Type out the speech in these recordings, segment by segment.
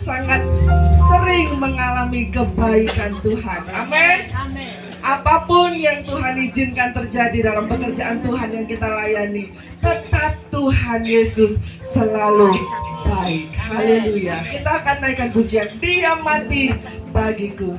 sangat sering mengalami kebaikan Tuhan. Amin. Apapun yang Tuhan izinkan terjadi dalam pekerjaan Tuhan yang kita layani, tetap Tuhan Yesus selalu baik. Haleluya. Kita akan naikkan pujian Dia mati bagiku.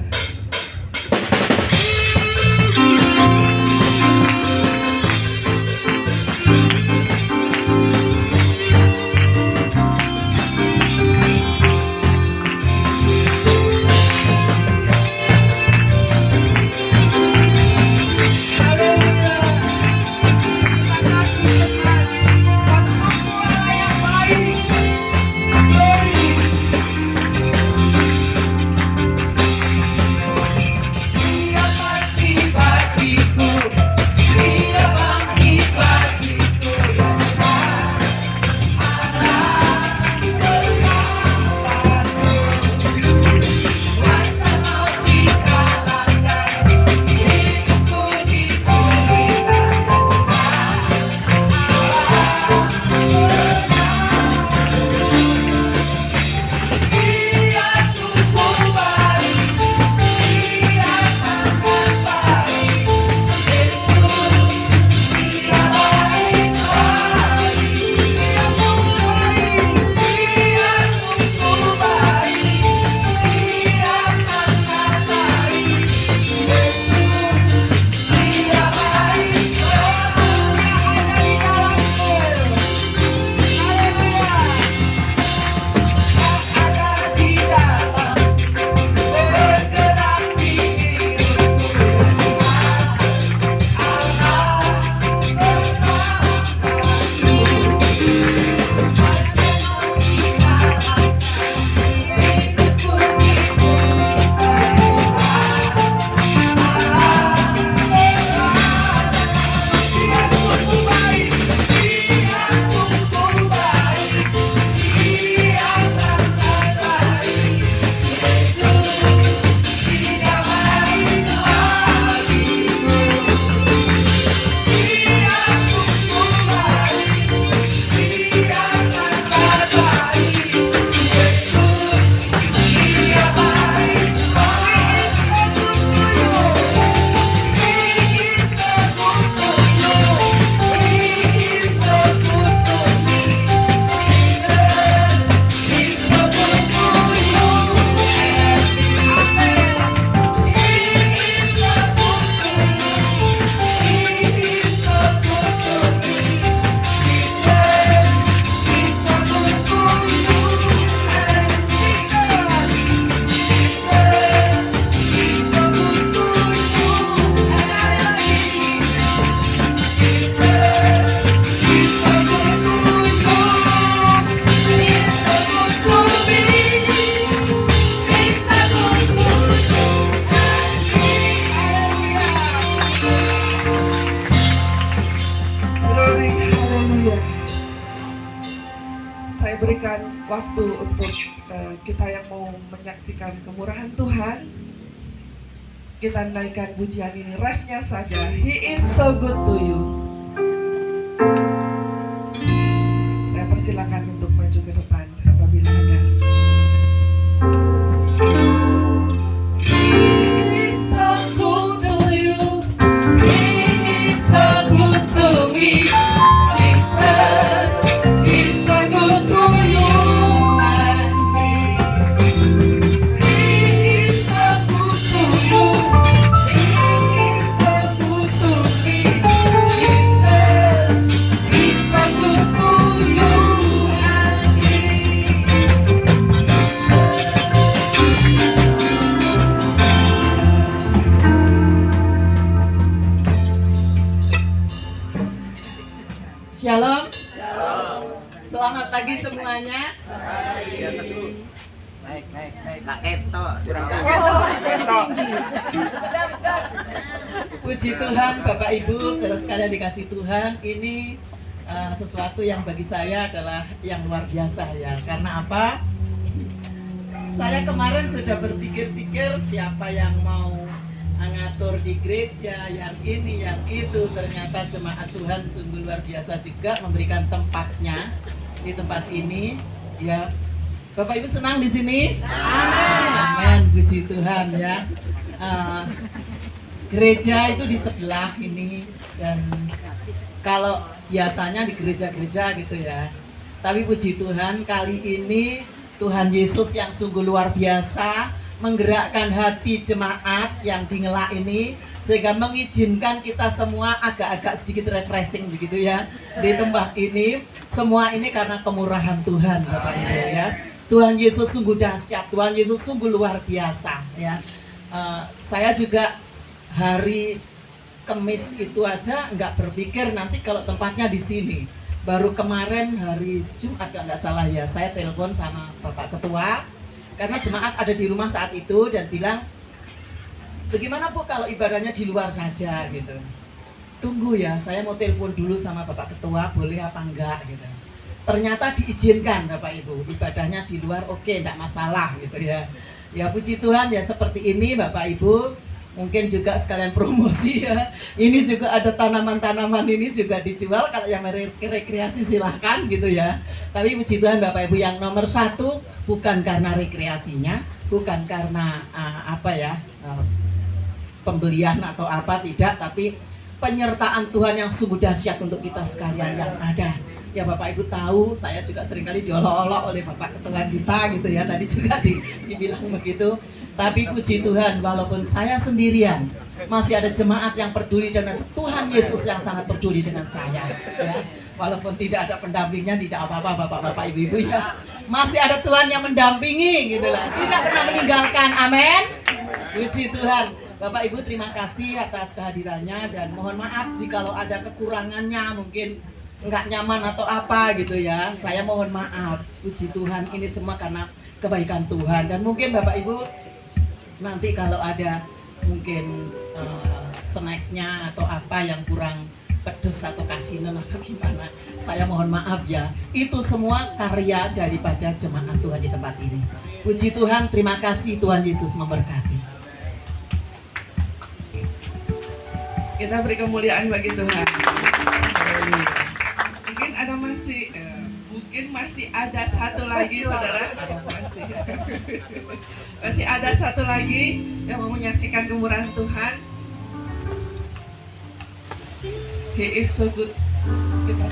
Saya berikan waktu untuk kita yang mau menyaksikan kemurahan Tuhan. Kita naikkan pujian ini, refnya saja. He is so good to you. Saya persilakan untuk maju ke depan apabila ada. He is so good to you. He is so good to me. Jesus, He's so good to you and me. He is so good to you. He is so good to me. Jesus, He's so good to you and me. Shalom. Selamat pagi semuanya. Naik. Kak Eto. Puji Tuhan, Bapak Ibu, saudara sekalian dikasih Tuhan. Ini sesuatu yang bagi saya adalah yang luar biasa ya. Karena apa? Saya kemarin sudah berpikir-pikir siapa yang mau ngatur di gereja, yang ini, yang itu. Ternyata jemaat Tuhan sungguh luar biasa juga memberikan tempatnya di tempat ini ya. Bapak Ibu senang di sini? Amin. Puji Tuhan ya. Gereja itu di sebelah ini, dan kalau biasanya di gereja-gereja gitu ya. Tapi puji Tuhan kali ini Tuhan Yesus yang sungguh luar biasa menggerakkan hati jemaat yang di Ngelak ini, sehingga mengizinkan kita semua agak-agak sedikit refreshing begitu ya di tempat ini. Semua ini karena kemurahan Tuhan Bapak Ibu ya. Tuhan Yesus sungguh dahsyat, Tuhan Yesus sungguh luar biasa ya. Saya juga hari Kamis itu aja nggak berpikir nanti kalau tempatnya di sini. Baru kemarin hari Jumat kalau nggak salah ya, saya telepon sama Bapak Ketua karena jemaat ada di rumah saat itu dan bilang, bagaimana Bu kalau ibadahnya di luar saja gitu. Tunggu ya, saya mau telepon dulu sama Bapak Ketua boleh apa enggak gitu. Ternyata diizinkan Bapak Ibu, ibadahnya di luar, oke, enggak masalah gitu ya. Ya puji Tuhan ya, seperti ini Bapak Ibu. Mungkin juga sekalian promosi ya. Ini juga ada tanaman-tanaman ini juga dijual, kalau yang rekreasi silahkan gitu ya. Tapi puji Tuhan Bapak Ibu, yang nomor satu bukan karena rekreasinya, bukan karena pembelian atau apa, tidak, tapi penyertaan Tuhan yang sungguh dahsyat untuk kita sekalian yang ada. Ya Bapak Ibu tahu, saya juga seringkali diolok-olok oleh Bapak Ketua kita gitu ya, tadi juga dibilang begitu. Tapi puji Tuhan, walaupun saya sendirian, masih ada jemaat yang peduli dan ada Tuhan Yesus yang sangat peduli dengan saya ya. Walaupun tidak ada pendampingnya, tidak apa-apa Bapak-bapak, Ibu-ibu ya. Masih ada Tuhan yang mendampingi gitu lah. Tidak pernah meninggalkan. Amin. Puji Tuhan. Bapak Ibu terima kasih atas kehadirannya, dan mohon maaf jikalau ada kekurangannya, mungkin nggak nyaman atau apa gitu ya. Saya mohon maaf. Puji Tuhan, ini semua karena kebaikan Tuhan. Dan mungkin Bapak Ibu nanti kalau ada mungkin snacknya atau apa yang kurang pedes atau kasinan atau gimana, saya mohon maaf ya. Itu semua karya daripada jemaat Tuhan di tempat ini. Puji Tuhan, terima kasih, Tuhan Yesus memberkati. Kita beri kemuliaan bagi Tuhan. Mungkin ada masih ada satu lagi saudara, masih ada satu lagi yang mau menyaksikan kemurahan Tuhan. He is so good. Kita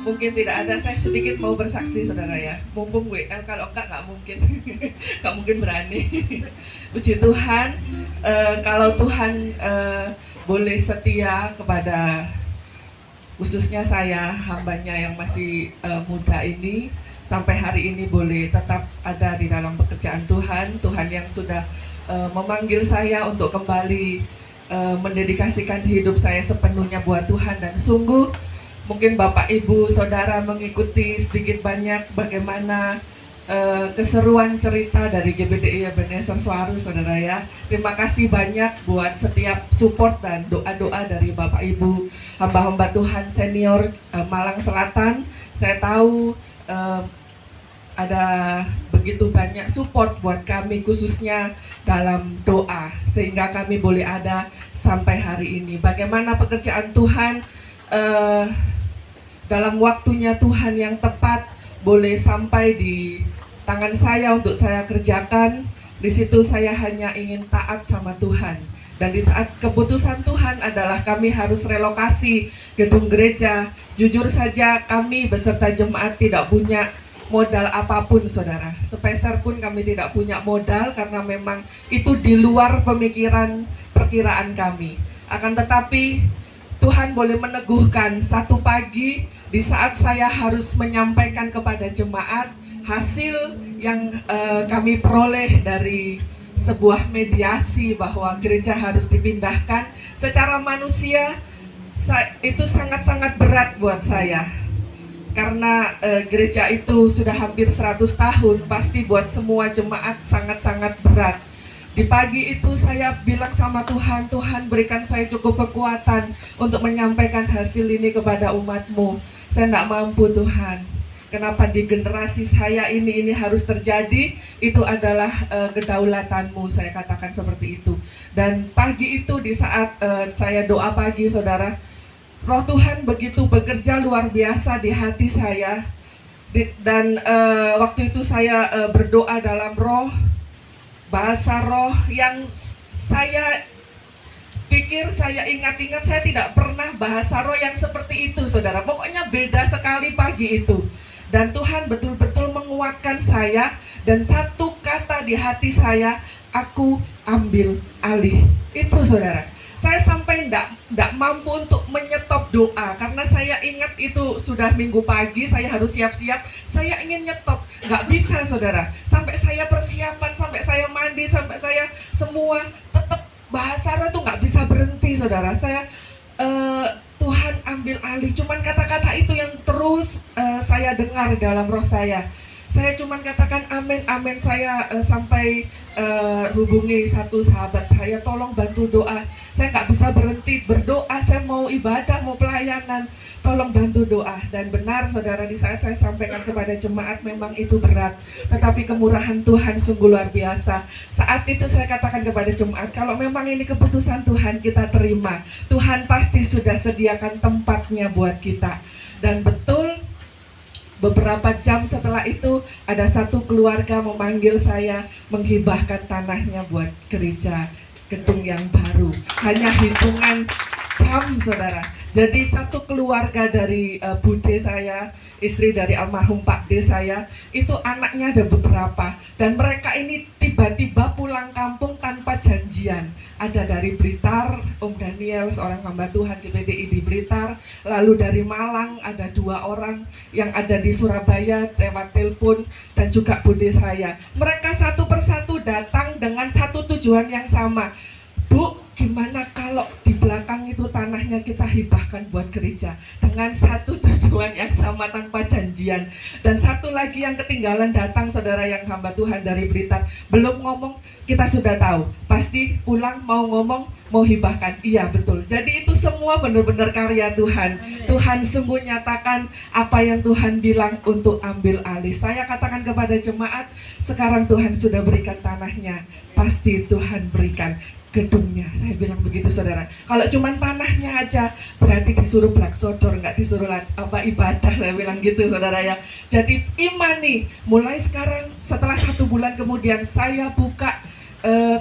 mungkin tidak ada, saya sedikit mau bersaksi saudara ya, mumpung WL, kalau enggak nggak mungkin nggak mungkin berani. Puji Tuhan, kalau Tuhan boleh setia kepada khususnya saya hambanya yang masih muda ini, sampai hari ini boleh tetap ada di dalam pekerjaan Tuhan. Tuhan yang sudah memanggil saya untuk kembali mendedikasikan hidup saya sepenuhnya buat Tuhan. Dan sungguh mungkin Bapak Ibu Saudara mengikuti sedikit banyak bagaimana keseruan cerita dari GBDI Ebenezer Suaru saudara ya. Terima kasih banyak buat setiap support dan doa-doa dari Bapak Ibu hamba-hamba Tuhan senior Malang Selatan. Saya tahu ada begitu banyak support buat kami khususnya dalam doa, sehingga kami boleh ada sampai hari ini. Bagaimana pekerjaan Tuhan dalam waktunya Tuhan yang tepat boleh sampai di tangan saya untuk saya kerjakan. Di situ saya hanya ingin taat sama Tuhan. Dan di saat keputusan Tuhan adalah kami harus relokasi gedung gereja, jujur saja kami beserta jemaat tidak punya modal apapun saudara. Sepeser pun kami tidak punya modal, karena memang itu di luar perkiraan kami. Akan tetapi Tuhan boleh meneguhkan satu pagi di saat saya harus menyampaikan kepada jemaat hasil yang kami peroleh dari sebuah mediasi bahwa gereja harus dipindahkan. Secara manusia itu sangat-sangat berat buat saya. karena gereja itu sudah hampir 100 tahun, pasti buat semua jemaat sangat-sangat berat. Di pagi itu saya bilang sama Tuhan, Tuhan berikan saya cukup kekuatan untuk menyampaikan hasil ini kepada umat-Mu. Saya tidak mampu Tuhan. Kenapa di generasi saya ini harus terjadi? Itu adalah kedaulatan-Mu, saya katakan seperti itu. Dan pagi itu di saat saya doa pagi, saudara, Roh Tuhan begitu bekerja luar biasa di hati saya. Dan waktu itu saya berdoa dalam roh, bahasa roh yang saya pikir, saya ingat-ingat saya tidak pernah bahasa roh yang seperti itu, saudara. Pokoknya beda sekali pagi itu. Dan Tuhan betul-betul menguatkan saya, dan satu kata di hati saya, aku ambil alih. Itu saudara. Saya sampai tidak mampu untuk menyetop doa, karena saya ingat itu sudah minggu pagi, saya harus siap-siap, saya ingin nyetop, nggak bisa saudara. Sampai saya persiapan, sampai saya mandi, sampai saya semua, tetap bahasa roh itu nggak bisa berhenti saudara. Saya Tuhan ambil alih, cuman kata-kata itu yang terus saya dengar dalam roh saya. Saya cuman katakan amin, amin. Saya sampai hubungi satu sahabat saya, tolong bantu doa. Saya nggak bisa berhenti berdoa, saya mau ibadah, mau pelayanan, tolong bantu doa. Dan benar saudara, di saat saya sampaikan kepada jemaat, memang itu berat, tetapi kemurahan Tuhan sungguh luar biasa. Saat itu saya katakan kepada jemaat, kalau memang ini keputusan Tuhan, kita terima. Tuhan pasti sudah sediakan tempatnya buat kita. Dan betul, beberapa jam setelah itu ada satu keluarga memanggil saya menghibahkan tanahnya buat gereja gedung yang baru. Hanya hitungan jam saudara. Jadi satu keluarga dari bude saya, istri dari almarhum Pak D saya, itu anaknya ada beberapa. Dan mereka ini tiba-tiba pulang kampung tanpa janjian. Ada dari Blitar, Om Daniel, seorang hamba Tuhan GPDI di Blitar. Lalu dari Malang ada 2 orang yang ada di Surabaya lewat telepon, dan juga bude saya. Mereka satu persatu datang dengan satu tujuan yang sama. Bu, gimana kalau di belakang itu tanahnya kita hibahkan buat gereja, dengan satu tujuan yang sama tanpa janjian. Dan satu lagi yang ketinggalan datang, saudara, yang hamba Tuhan dari Blitar, belum ngomong kita sudah tahu, pasti pulang mau ngomong mau hibahkan. Iya betul. Jadi itu semua benar-benar karya Tuhan. Tuhan sungguh nyatakan apa yang Tuhan bilang untuk ambil alih. Saya katakan kepada jemaat, sekarang Tuhan sudah berikan tanahnya, pasti Tuhan berikan gedungnya. Saya bilang begitu saudara. Kalau cuma tanahnya aja berarti disuruh blak sodor, nggak disuruh ibadah. Saya bilang gitu saudara ya. Jadi imani, mulai sekarang setelah 1 bulan kemudian saya buka,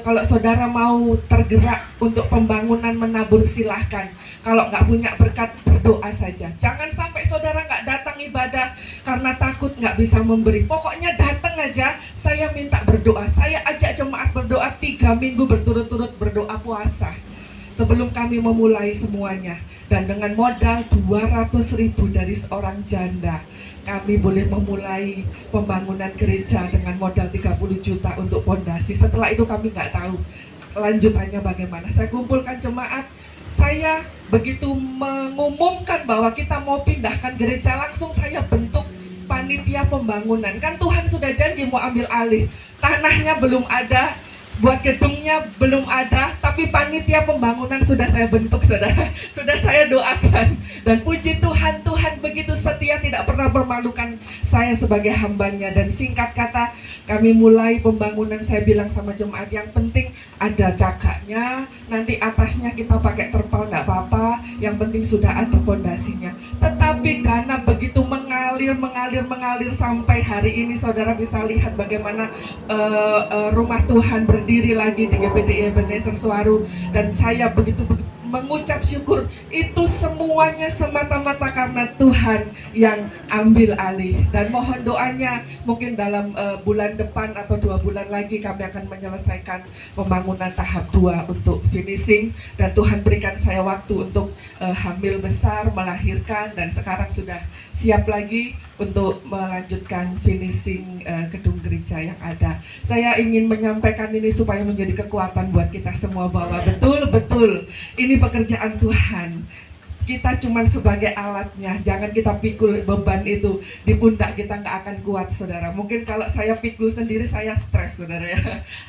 kalau saudara mau tergerak untuk pembangunan menabur silahkan. Kalau nggak punya berkat, berdoa saja. Jangan sampai saudara nggak datang ibadah karena takut nggak bisa memberi. Pokoknya datang aja, saya minta berdoa. Saya ajak jemaat berdoa 3 minggu berturut-turut berdoa puasa sebelum kami memulai semuanya. Dan dengan modal 200.000 dari seorang janda, kami boleh memulai pembangunan gereja dengan modal 30 juta untuk pondasi. Setelah itu kami nggak tahu lanjutannya bagaimana. Saya kumpulkan jemaat, saya begitu mengumumkan bahwa kita mau pindahkan gereja, langsung saya bentuk panitia pembangunan. Kan Tuhan sudah janji mau ambil alih, tanahnya belum ada, buat gedungnya belum ada, tapi panitia pembangunan sudah saya bentuk saudara, sudah saya doakan. Dan puji Tuhan, Tuhan begitu setia, tidak pernah mempermalukan saya sebagai hambanya. Dan singkat kata, kami mulai pembangunan. Saya bilang sama jemaat, yang penting ada cakaknya, nanti atasnya kita pakai terpal nggak apa-apa, yang penting sudah ada pondasinya. Tetapi dana begitu mengalir sampai hari ini saudara bisa lihat bagaimana rumah Tuhan berdiri lagi di GPDI Ebenezer Suwaru. Dan saya begitu mengucap syukur, itu semuanya semata-mata karena Tuhan yang ambil alih. Dan mohon doanya, mungkin dalam bulan depan atau 2 bulan lagi kami akan menyelesaikan pembangunan tahap 2 untuk finishing. Dan Tuhan berikan saya waktu untuk hamil besar, melahirkan, dan sekarang sudah siap lagi untuk melanjutkan finishing gedung gereja yang ada. Saya ingin menyampaikan ini supaya menjadi kekuatan buat kita semua, bahwa betul-betul ini pekerjaan Tuhan. kita cuman sebagai alatnya. Jangan kita pikul beban itu di pundak kita, nggak akan kuat, saudara. Mungkin kalau saya pikul sendiri saya stres, saudara ya.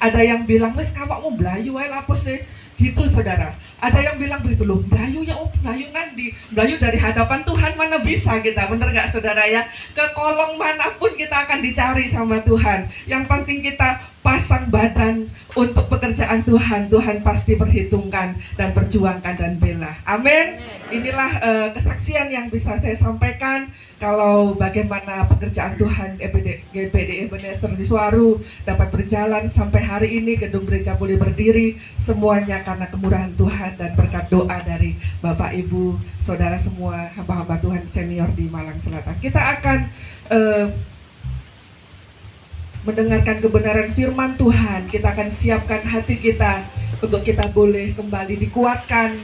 Ada yang bilang, wes kamu mau belayu aja lapos sih. Gitu, saudara. Ada yang bilang begitu loh, belayu ya, belayu nanti. Belayu dari hadapan Tuhan mana bisa kita, bener nggak, saudara ya? Ke kolong manapun kita akan dicari sama Tuhan. Yang penting kita pasang badan untuk pekerjaan Tuhan. Tuhan pasti perhitungkan dan perjuangkan dan bela. Amin. Inilah kesaksian yang bisa saya sampaikan kalau bagaimana pekerjaan Tuhan GPD Ebenezer di Suwaru dapat berjalan sampai hari ini, gedung gereja boleh berdiri, semuanya karena kemurahan Tuhan dan berkat doa dari Bapak Ibu, saudara semua, hamba-hamba Tuhan senior di Malang Selatan. Kita akan mendengarkan kebenaran firman Tuhan. Kita akan siapkan hati kita untuk kita boleh kembali dikuatkan